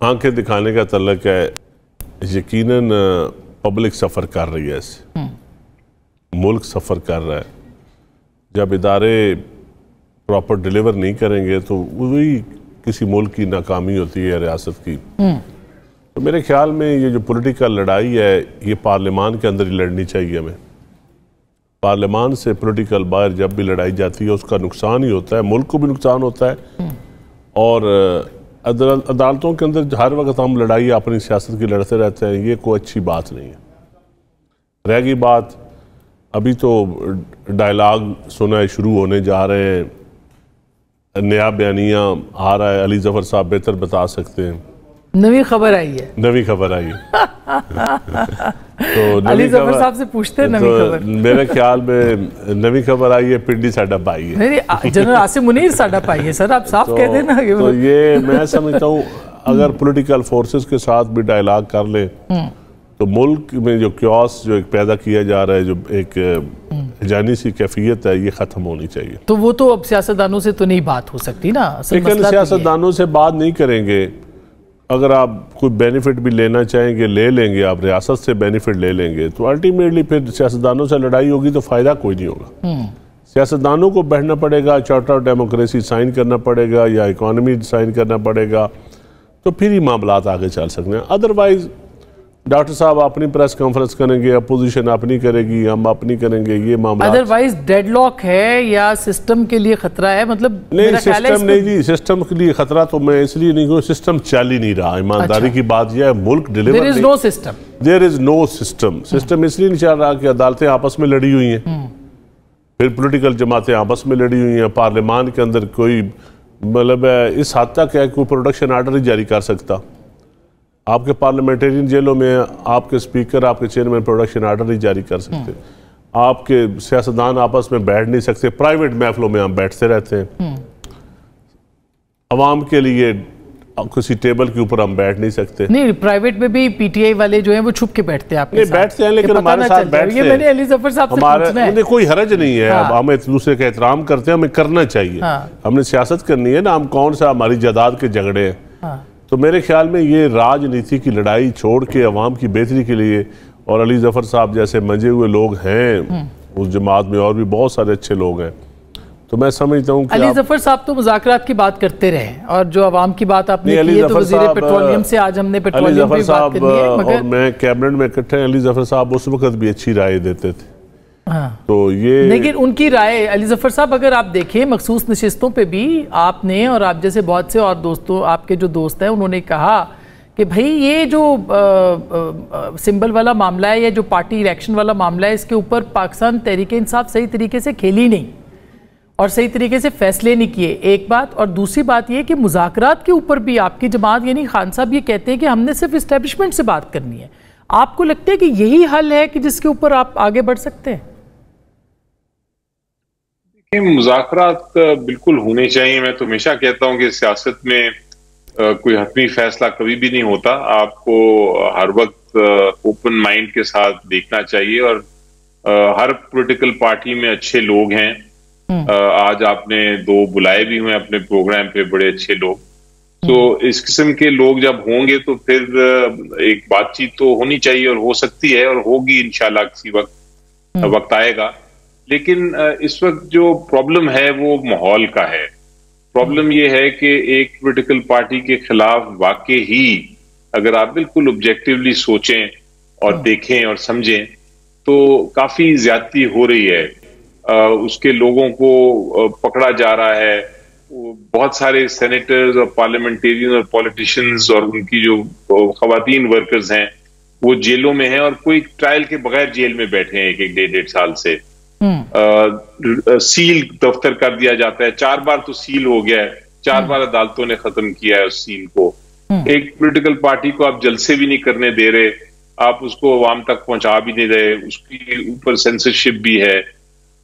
आंखें दिखाने का तल्लक है। यकीनन पब्लिक सफ़र कर रही है, इससे मुल्क सफ़र कर रहा है। जब इदारे प्रॉपर डिलीवर नहीं करेंगे तो वही किसी मुल्क की नाकामी होती है, रियासत की। तो मेरे ख्याल में ये जो पॉलिटिकल लड़ाई है ये पार्लियामान के अंदर ही लड़नी चाहिए हमें। पार्लियामान से पॉलिटिकल बाहर जब भी लड़ाई जाती है उसका नुकसान ही होता है, मुल्क को भी नुकसान होता है। और अदालतों के अंदर हर वक्त हम लड़ाई अपनी सियासत की लड़ते रहते हैं, ये कोई अच्छी बात नहीं है। रहेगी बात, अभी तो डायलॉग सुना शुरू होने जा रहे हैं, नया बयानिया आ रहा है। अली जफर साहब बेहतर बता सकते हैं, नवी खबर आई है। नवी खबर आई है तो अली जफर साहब से पूछते हैं नवी खबर। मेरे ख्याल में नवी खबर आई है, पिंडी साडा पाई है। नहीं, जनरल आसिम मुनीर साडा पाई है सर, आप साफ कह देना। तो ये मैं समझता हूँ अगर पॉलिटिकल फोर्सेस के साथ भी डायलॉग कर ले तो मुल्क में जो क्योस जो एक पैदा किया जा रहा है, जो एक जानी सी कैफियत है, ये खत्म होनी चाहिए। तो वो तो अब सियासतदानों से तो नहीं बात हो सकती ना। लेकिन सियासतदानों से बात नहीं करेंगे। अगर आप कोई बेनिफिट भी लेना चाहेंगे ले लेंगे, आप रियासत से बेनिफिट ले लेंगे, तो अल्टीमेटली फिर सियासतदानों से लड़ाई होगी तो फायदा कोई नहीं होगा। सियासतदानों को बैठना पड़ेगा, चार्टर ऑफ डेमोक्रेसी साइन करना पड़ेगा या इकॉनमी साइन करना पड़ेगा, तो फिर ही मामलात आगे चल सकते हैं। अदरवाइज डॉक्टर साहब अपनी प्रेस कॉन्फ्रेंस करेंगे, अपोजिशन अपनी करेगी, हम अपनी करेंगे, ये मामला अदरवाइज डेडलॉक है या सिस्टम के लिए खतरा है। मतलब नहीं, सिस्टम नहीं जी, सिस्टम के लिए खतरा तो मैं इसलिए नहीं कहूँ, सिस्टम चल ही नहीं रहा। ईमानदारी की बात यह है, मुल्क deliver there is no system, there is no system. System इसलिए नहीं चल रहा कि अदालतें आपस में लड़ी हुई हैं, फिर पॉलिटिकल जमातें आपस में लड़ी हुई हैं, पार्लियामान के अंदर कोई मतलब इस हद तक है कोई प्रोडक्शन आर्डर ही जारी कर सकता। आपके पार्लियामेंटेरियन जेलों में आपके स्पीकर, आपके चेयरमैन प्रोडक्शन आर्डर नहीं जारी कर सकते। आपके सियासतदान आपस में बैठ नहीं सकते, प्राइवेट महफिलों में हम बैठते रहते हैं। अवाम के लिए किसी टेबल के ऊपर हम बैठ नहीं सकते। नहीं, प्राइवेट में भी पीटीआई वाले जो हैं वो छुप के बैठते हैं। आपके साथ बैठते हैं, लेकिन हमारे साथ बैठते हैं। मैंने अली जफर साहब से पूछना है। कोई हरज नहीं है। हम एक दूसरे का एहतराम करते हैं, हमें करना चाहिए। हमने सियासत करनी है ना, हम कौन सा हमारी जायदाद के झगड़े हैं। तो मेरे ख्याल में ये राजनीति की लड़ाई छोड़ के अवाम की बेहतरी के लिए, और अली जफर साहब जैसे मंजे हुए लोग हैं उस जमात में, और भी बहुत सारे अच्छे लोग हैं, तो मैं समझता हूँ अली जफर साहब तो मुज़ाकरात की बात करते रहे, और जो अवाम की बात आपने की है तो वज़ीर पेट्रोलियम से आज हमने पेट्रोलियम पे बात करनी है, मगर और मैं कैबिनेट में इकट्ठे हैं। अली जफर साहब उस वक्त भी अच्छी राय देते थे। तो ये लेकिन उनकी राय, अली जफर साहब अगर आप देखें मखसूस नशिस्तों पे भी आपने और आप जैसे बहुत से और दोस्तों, आपके जो दोस्त हैं, उन्होंने कहा कि भाई ये जो सिंबल वाला मामला है या जो पार्टी इलेक्शन वाला मामला है, इसके ऊपर पाकिस्तान तहरीक इंसाफ सही तरीके से खेली नहीं और सही तरीके से फैसले नहीं किए, एक बात। और दूसरी बात ये कि मुज़ाकरात के ऊपर भी आपकी जमात यानी खान साहब ये कहते हैं कि हमने सिर्फ इस्टेब्लिशमेंट से बात करनी है। आपको लगता है कि यही हल है कि जिसके ऊपर आप आगे बढ़ सकते हैं? मुज़ाकरात बिल्कुल होने चाहिए। मैं तो हमेशा कहता हूं कि सियासत में कोई हतमी फैसला कभी भी नहीं होता। आपको हर वक्त ओपन माइंड के साथ देखना चाहिए, और हर पॉलिटिकल पार्टी में अच्छे लोग हैं। आज आपने 2 बुलाए भी हुए अपने प्रोग्राम पे, बड़े अच्छे लोग। तो इस किस्म के लोग जब होंगे तो फिर एक बातचीत तो होनी चाहिए, और हो सकती है और होगी इंशाल्लाह किसी वक्त आएगा। लेकिन इस वक्त जो प्रॉब्लम है वो माहौल का है। प्रॉब्लम ये है कि एक पॉलिटिकल पार्टी के खिलाफ वाकई ही अगर आप बिल्कुल ऑब्जेक्टिवली सोचें और देखें और समझें तो काफी ज्यादती हो रही है। उसके लोगों को पकड़ा जा रहा है। बहुत सारे सेनेटर्स और पार्लियामेंटेरियन और पॉलिटिशियंस और उनकी जो खवातीन वर्कर्स हैं वो जेलों में हैं, और कोई ट्रायल के बगैर जेल में बैठे हैं 1-1, 1.5 साल से। सील दफ्तर कर दिया जाता है। 4 बार तो सील हो गया है, 4 बार अदालतों ने खत्म किया है उस सील को। एक पॉलिटिकल पार्टी को आप जलसे भी नहीं करने दे रहे, आप उसको अवाम तक पहुंचा भी नहीं रहे, उसके ऊपर सेंसरशिप भी है।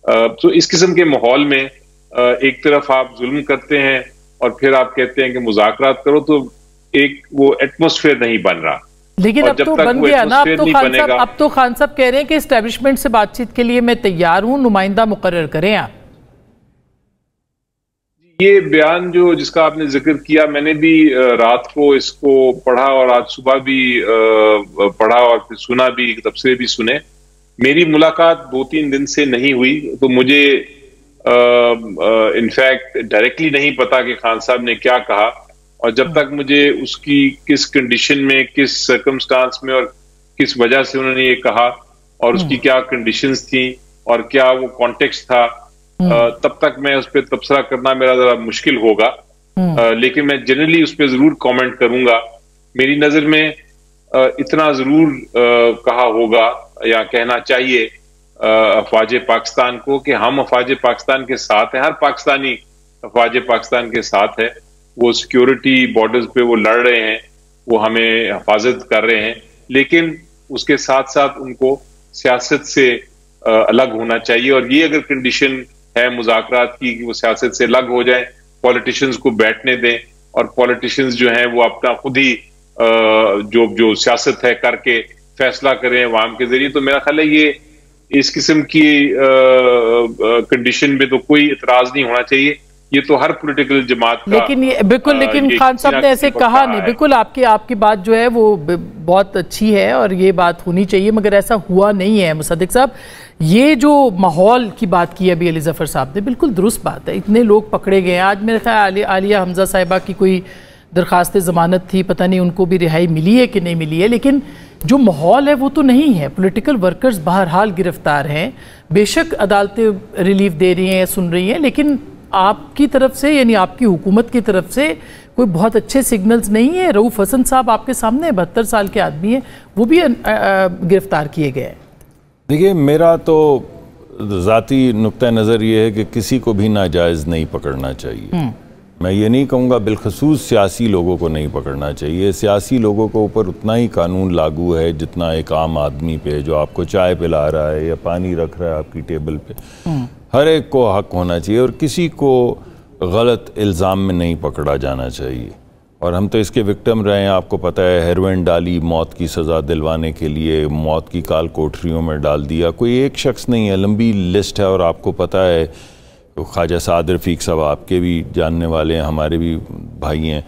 तो इस किस्म के माहौल में एक तरफ आप जुल्म करते हैं और फिर आप कहते हैं कि मुज़ाकरात करो, तो एक वो एटमॉस्फेयर नहीं बन रहा। लेकिन अब तो बन गया ना। अब तो खान साहब कह रहे हैं कि एस्टेब्लिशमेंट से बातचीत के लिए मैं तैयार हूं, नुमाइंदा मुकर्रर करें आप। ये बयान जो जिसका आपने जिक्र किया, मैंने भी रात को इसको पढ़ा और आज सुबह भी पढ़ा और फिर सुना भी, तबसरे भी सुने। मेरी मुलाकात 2-3 दिन से नहीं हुई, तो मुझे इनफैक्ट डायरेक्टली नहीं पता कि खान साहब ने क्या कहा, और जब तक मुझे उसकी किस कंडीशन में, किस सर्कमस्टांस में और किस वजह से उन्होंने ये कहा और उसकी क्या कंडीशंस थी और क्या वो कॉन्टेक्स्ट था, तब तक मैं उस पर तबसरा करना मेरा जरा मुश्किल होगा। लेकिन मैं जनरली उस पर जरूर कमेंट करूंगा। मेरी नजर में इतना जरूर कहा होगा या कहना चाहिए अफवाज पाकिस्तान को कि हम अफवाज पाकिस्तान के साथ हैं, हर पाकिस्तानी अफवाज पाकिस्तान के साथ है। वो सिक्योरिटी बॉर्डर्स पे वो लड़ रहे हैं, वो हमें हिफाजत कर रहे हैं, लेकिन उसके साथ साथ उनको सियासत से अलग होना चाहिए। और ये अगर कंडीशन है मुज़ाकरात की कि वो सियासत से अलग हो जाए, पॉलिटिशियंस को बैठने दें और पॉलिटिशियंस जो हैं वो अपना खुद ही जो सियासत है करके फैसला करें अवाम के जरिए, तो मेरा ख्याल है ये इस किस्म की कंडीशन में तो कोई इतराज नहीं होना चाहिए। ये तो हर पॉलिटिकल जमात का, लेकिन ये बिल्कुल, लेकिन खान साहब ने ऐसे कहा नहीं। बिल्कुल आपकी बात जो है वो बहुत अच्छी है और ये बात होनी चाहिए, मगर ऐसा हुआ नहीं है। मुसद्दिक साहब, ये जो माहौल की बात की अभी अली ज़फ़र साहब ने, बिल्कुल दुरुस्त बात है। इतने लोग पकड़े गए हैं। आज मेरे ख्याल आलिया हमजा साहिबा की कोई दरख्वास्त ज़मानत थी, पता नहीं उनको भी रिहाई मिली है कि नहीं मिली है, लेकिन जो माहौल है वो तो नहीं है। पॉलिटिकल वर्कर्स बहरहाल गिरफ्तार हैं, बेशक अदालतें रिलीफ दे रही हैं, सुन रही हैं, लेकिन आपकी तरफ से यानी आपकी हुकूमत की तरफ से कोई बहुत अच्छे सिग्नल्स नहीं है। रऊफ हसन साहब आपके सामने 72 साल के आदमी हैं, वो भी गिरफ्तार किए गए हैं। देखिए, मेरा तो ज़ाती नुक्ता नज़र ये है कि किसी को भी नाजायज़ नहीं पकड़ना चाहिए। मैं ये नहीं कहूँगा बिलखसूस सियासी लोगों को नहीं पकड़ना चाहिए। सियासी लोगों को ऊपर उतना ही कानून लागू है जितना एक आम आदमी पे, जो आपको चाय पिला रहा है या पानी रख रहा है आपकी टेबल पे। हर एक को हक होना चाहिए और किसी को गलत इल्ज़ाम में नहीं पकड़ा जाना चाहिए। और हम तो इसके विक्टिम रहे हैं, आपको पता है। हेरोइन डाली, मौत की सज़ा दिलवाने के लिए मौत की काल कोठरियों में डाल दिया। कोई एक शख्स नहीं है, लंबी लिस्ट है। और आपको पता है ख्वाजा साद रफ़ीक साहब आपके भी जानने वाले हैं, हमारे भी भाई हैं,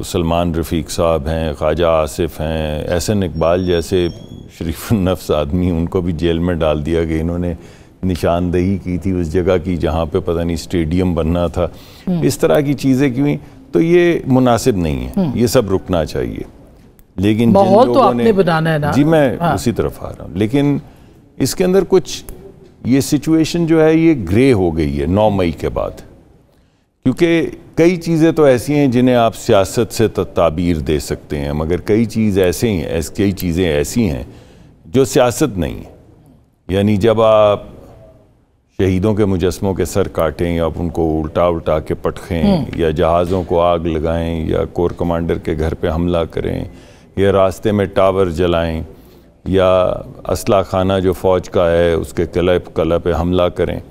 सलमान रफ़ीक साहब हैं, ख्वाजा आसिफ हैं, एहसन इकबाल जैसे शरीफ नफ्स आदमी, उनको भी जेल में डाल दिया कि इन्होंने निशानदेही की थी उस जगह की जहाँ पे पता नहीं स्टेडियम बनना था। इस तरह की चीज़ें क्यों, तो ये मुनासिब नहीं है, ये सब रुकना चाहिए। लेकिन जिन लोगों तो आपने बनाना है ना। जी, मैं उसी तरफ आ रहा हूँ, लेकिन इसके अंदर कुछ ये सिचुएशन जो है ये ग्रे हो गई है 9 मई के बाद, क्योंकि कई चीज़ें तो ऐसी हैं जिन्हें आप सियासत से ताबीर दे सकते हैं, मगर कई चीज़ें ऐसी हैं जो सियासत नहीं है। यानी जब आप शहीदों के मुजस्मों के सर काटें या आप उनको उल्टा के पटखें या जहाज़ों को आग लगाएं या कोर कमांडर के घर पे हमला करें या रास्ते में टावर जलाएं या असला खाना जो फ़ौज का है उसके किला पे हमला करें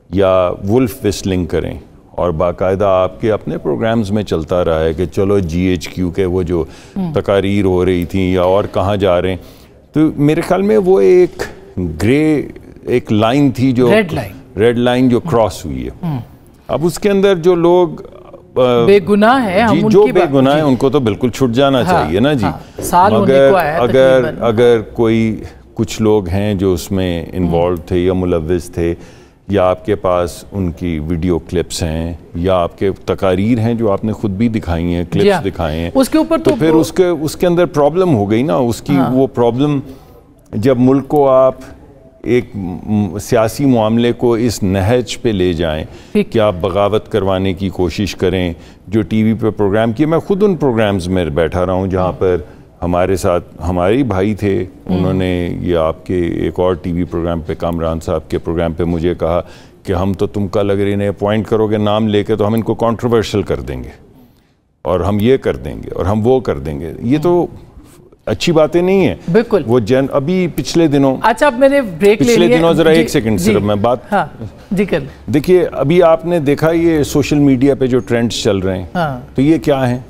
या वुल्फ विस्लिंग करें, और बाकायदा आपके अपने प्रोग्राम्स में चलता रहा है कि चलो GHQ के वो जो तकारीर हो रही थी या और कहाँ जा रहे हैं, तो मेरे ख्याल में वो एक ग्रे एक लाइन थी, जो रेड लाइन जो क्रॉस हुई है। अब उसके अंदर जो लोग बेगुनाह है, हम जो बेगुनाह है उनको तो बिल्कुल छूट जाना चाहिए ना जी। मगर अगर कोई कुछ लोग हैं जो उसमें इन्वॉल्व थे या मुलव्विस थे, या आपके पास उनकी वीडियो क्लिप्स हैं या आपके तकारीर हैं जो आपने खुद भी दिखाई हैं, क्लिप्स दिखाए हैं, उसके ऊपर तो फिर उसके अंदर प्रॉब्लम हो गई ना। उसकी वो प्रॉब्लम, जब मुल्क को आप एक सियासी मामले को इस नहज पे ले जाएं कि आप बगावत करवाने की कोशिश करें, जो टीवी पे प्रोग्राम किए, मैं खुद उन प्रोग्राम्स में बैठा रहा हूँ जहाँ पर हमारे साथ हमारे भाई थे, उन्होंने ये आपके एक और टीवी प्रोग्राम पे, कामरान साहब के प्रोग्राम पे मुझे कहा कि हम तो तुम कल अगर इन्हें अपॉइंट करोगे नाम लेके तो हम इनको कंट्रोवर्शियल कर देंगे और हम ये कर देंगे और हम वो कर देंगे। ये तो अच्छी बातें नहीं है बिल्कुल। वो अभी पिछले दिनों, अच्छा अब मैंने ब्रेक पिछले दिनों जरा एक सेकंड सिर्फ मैं बात जी कर। देखिए अभी आपने देखा ये सोशल मीडिया पे जो ट्रेंड्स चल रहे हैं, तो ये क्या है?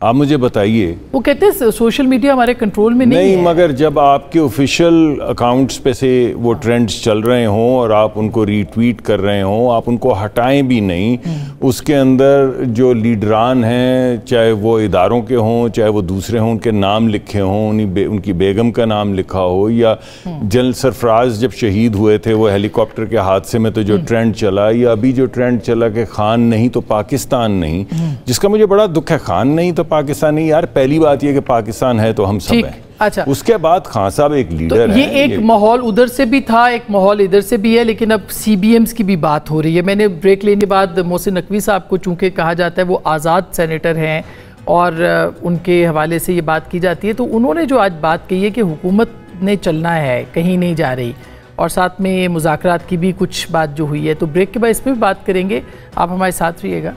आप मुझे बताइए। वो कहते हैं सोशल मीडिया हमारे कंट्रोल में नहीं है। मगर जब आपके ऑफिशियल अकाउंट्स पे से वो ट्रेंड्स चल रहे हों और आप उनको रीट्वीट कर रहे हों, आप उनको हटाएं भी नहीं, उसके अंदर जो लीडरान हैं, चाहे वो इदारों के हों चाहे वो दूसरे हों, उनके नाम लिखे हों, उनकी बेगम का नाम लिखा हो, या जनरल सरफराज जब शहीद हुए थे वो हेलीकॉप्टर के हादसे में तो जो ट्रेंड चला, या अभी जो ट्रेंड चला कि खान नहीं तो पाकिस्तान नहीं, जिसका मुझे बड़ा दुख है। खान नहीं तो पाकिस्तान नहीं, यार पहली बात ये कि पाकिस्तान है तो हम सब हैं। अच्छा, उसके बाद खान साहब एक लीडर तो ये एक माहौल उधर से भी था, एक माहौल इधर से भी है, लेकिन अब CBMs की भी बात हो रही है। मैंने ब्रेक लेने के बाद मोहसिन नकवी साहब को चूंकि कहा जाता है वो आज़ाद सेनेटर हैं और उनके हवाले से ये बात की जाती है, तो उन्होंने जो आज बात कही है कि हुकूमत ने चलना है, कहीं नहीं जा रही, और साथ में मुज़ाकरात की भी कुछ बात जो हुई है, तो ब्रेक के बाद इसमें भी बात करेंगे। आप हमारे साथ रहिएगा।